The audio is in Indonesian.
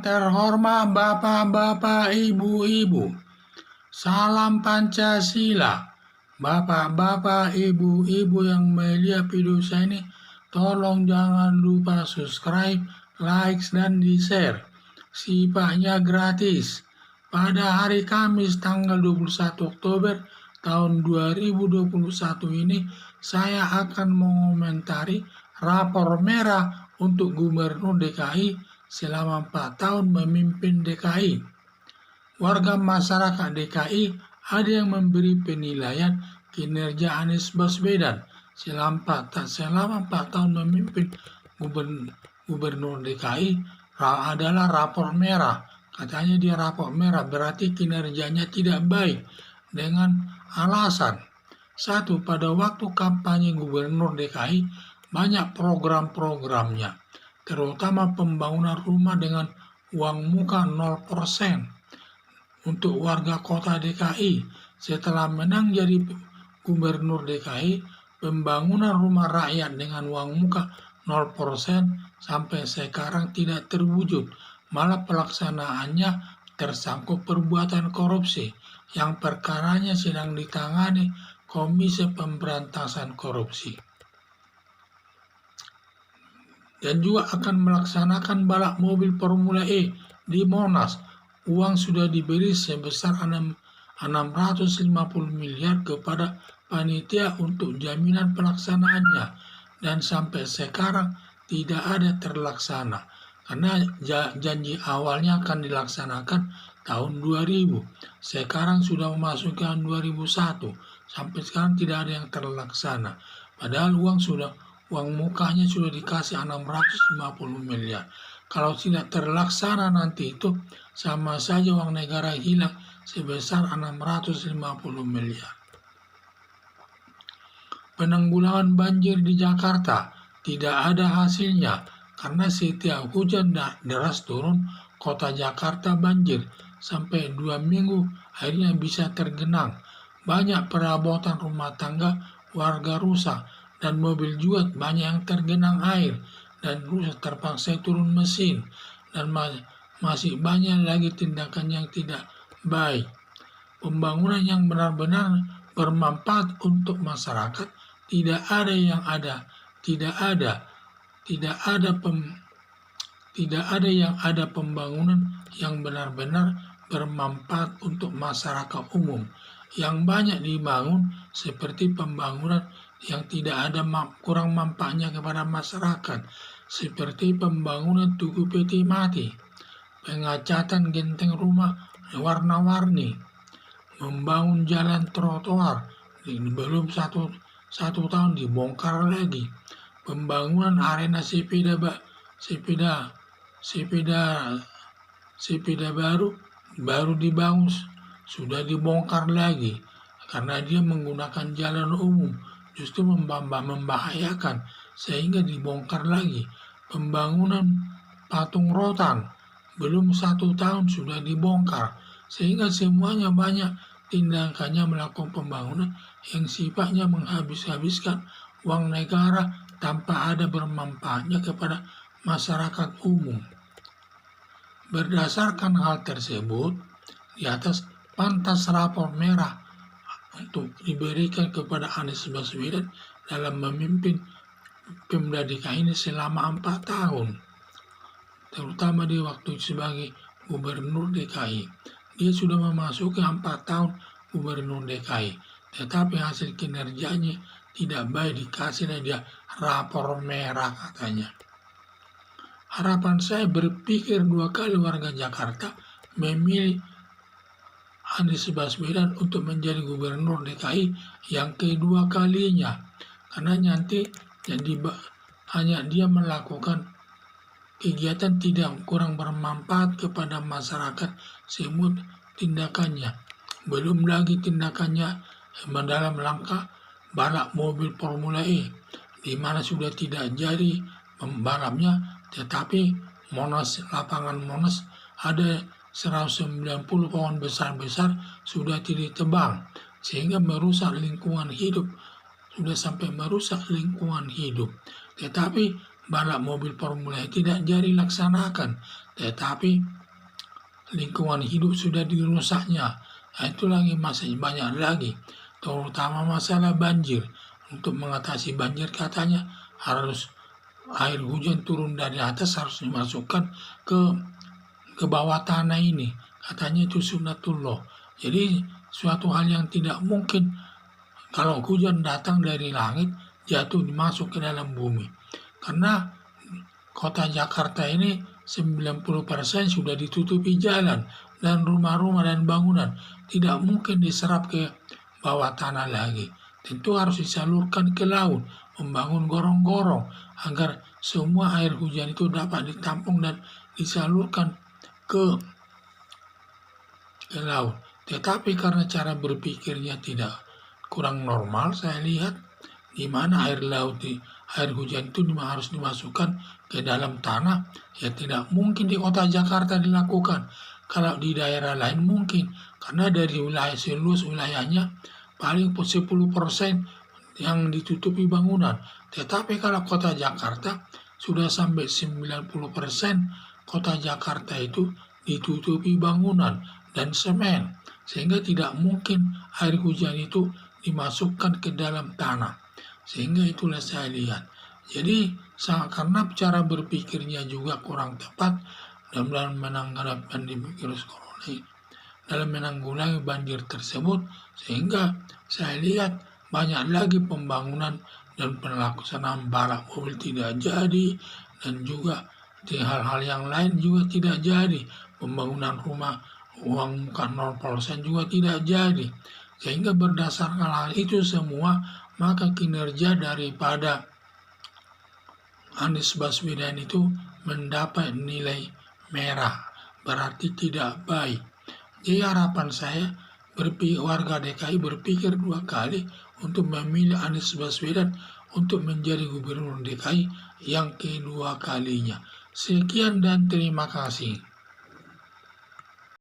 terhormat Bapak-bapak, Ibu-ibu, salam Pancasila. Bapak-bapak, Ibu-ibu yang melihat video saya ini, tolong jangan lupa subscribe, like, dan di-share. Sifatnya gratis. Pada hari Kamis tanggal 21 Oktober tahun 2021 ini, saya akan mengomentari rapor merah untuk Gubernur DKI selama 4 tahun memimpin DKI. Warga masyarakat DKI ada yang memberi penilaian kinerja Anies Baswedan selama 4 tahun memimpin Gubernur DKI adalah rapor merah. Katanya dia rapor merah, berarti kinerjanya tidak baik dengan alasan. 1. Pada waktu kampanye Gubernur DKI, banyak program-programnya, terutama pembangunan rumah dengan uang muka 0% untuk warga kota DKI. Setelah menang jadi Gubernur DKI, pembangunan rumah rakyat dengan uang muka 0% sampai sekarang tidak terwujud. Malah pelaksanaannya tersangkut perbuatan korupsi yang perkaranya sedang ditangani Komisi Pemberantasan Korupsi. Dan juga akan melaksanakan balap mobil Formula E di Monas. Uang sudah diberi sebesar 650 miliar kepada panitia untuk jaminan pelaksanaannya, dan sampai sekarang tidak ada terlaksana karena janji awalnya akan dilaksanakan tahun 2000. Sekarang sudah memasuki tahun 2001, sampai sekarang tidak ada yang terlaksana. Padahal uang mukanya sudah dikasih 650 miliar. Kalau tidak terlaksana nanti itu sama saja uang negara hilang sebesar 650 miliar. Penanggulangan banjir di Jakarta tidak ada hasilnya karena setiap hujan deras turun, kota Jakarta banjir. Sampai 2 minggu akhirnya bisa tergenang. Banyak perabotan rumah tangga warga rusak, dan mobil juga banyak yang tergenang air dan rusak, terpaksa turun mesin, dan masih banyak lagi tindakan yang tidak baik. Pembangunan yang benar-benar bermanfaat untuk masyarakat tidak ada pembangunan yang benar-benar bermanfaat untuk masyarakat umum. Yang banyak dibangun seperti pembangunan yang tidak ada kurang manfaatnya kepada masyarakat, seperti pembangunan Tugu Peti Mati, pengecatan genteng rumah warna-warni, membangun jalan trotoar, belum satu tahun dibongkar lagi, pembangunan arena sepeda baru dibangun sudah dibongkar lagi karena dia menggunakan jalan umum, justru membahayakan sehingga dibongkar lagi. Pembangunan patung rotan belum 1 tahun sudah dibongkar, sehingga semuanya banyak tindakannya melakukan pembangunan yang sifatnya menghabiskan uang negara tanpa ada bermanfaatnya kepada masyarakat umum. Berdasarkan hal tersebut, di atas pantas rapor merah untuk diberikan kepada Anies Baswedan dalam memimpin Pemda DKI ini selama 4 tahun, terutama di waktu sebagai Gubernur DKI. Dia sudah memasuki 4 tahun Gubernur DKI, tetapi hasil kinerjanya tidak baik, dikasih dia rapor merah katanya. Harapan saya berpikir 2 kali warga Jakarta memilih Anies Baswedan untuk menjadi Gubernur DKI yang kedua kalinya, karena nanti hanya dia melakukan kegiatan tidak kurang bermanfaat kepada masyarakat semua tindakannya. Belum lagi tindakannya dalam langkah balap mobil Formula E, di mana sudah tidak jadi balapnya, tetapi lapangan Monas ada 190 pohon besar-besar sudah ditebang, sehingga merusak lingkungan hidup, sudah sampai merusak lingkungan hidup. Tetapi balap mobil Formula E tidak jadi laksanakan, tetapi lingkungan hidup sudah dirusaknya. Nah, itu lagi masih banyak lagi, terutama masalah banjir. Untuk mengatasi banjir katanya harus air hujan turun dari atas harus dimasukkan ke bawah tanah ini. Katanya itu sunnatullah. Jadi suatu hal yang tidak mungkin kalau hujan datang dari langit jatuh masuk ke dalam bumi. Karena kota Jakarta ini 90% sudah ditutupi jalan dan rumah-rumah dan bangunan tidak mungkin diserap ke bawah tanah lagi. Tentu harus disalurkan ke laut, membangun gorong-gorong agar semua air hujan itu dapat ditampung dan disalurkan ke laut. Tetapi karena cara berpikirnya tidak kurang normal, saya lihat di mana air hujan itu harus dimasukkan ke dalam tanah, ya tidak mungkin di kota Jakarta dilakukan. Kalau di daerah lain mungkin, karena dari wilayah seluas wilayahnya paling 10% yang ditutupi bangunan. Tetapi kalau kota Jakarta sudah sampai 90% kota Jakarta itu ditutupi bangunan dan semen, sehingga tidak mungkin air hujan itu dimasukkan ke dalam tanah. Sehingga itulah saya lihat. Jadi karena cara berpikirnya juga kurang tepat dalam menanggapi pandemi virus corona ini, dalam menanggulangi banjir tersebut, sehingga saya lihat banyak lagi pembangunan dan pelaksanaan balap mobil tidak jadi, dan juga di hal-hal yang lain juga tidak jadi. Pembangunan rumah uang muka 0% juga tidak jadi. Sehingga berdasarkan hal itu semua, maka kinerja daripada Anies Baswedan itu mendapat nilai merah, berarti tidak baik. Jadi harapan saya, warga DKI berpikir 2 kali untuk memilih Anies Baswedan untuk menjadi gubernur DKI yang kedua kalinya. Sekian dan terima kasih.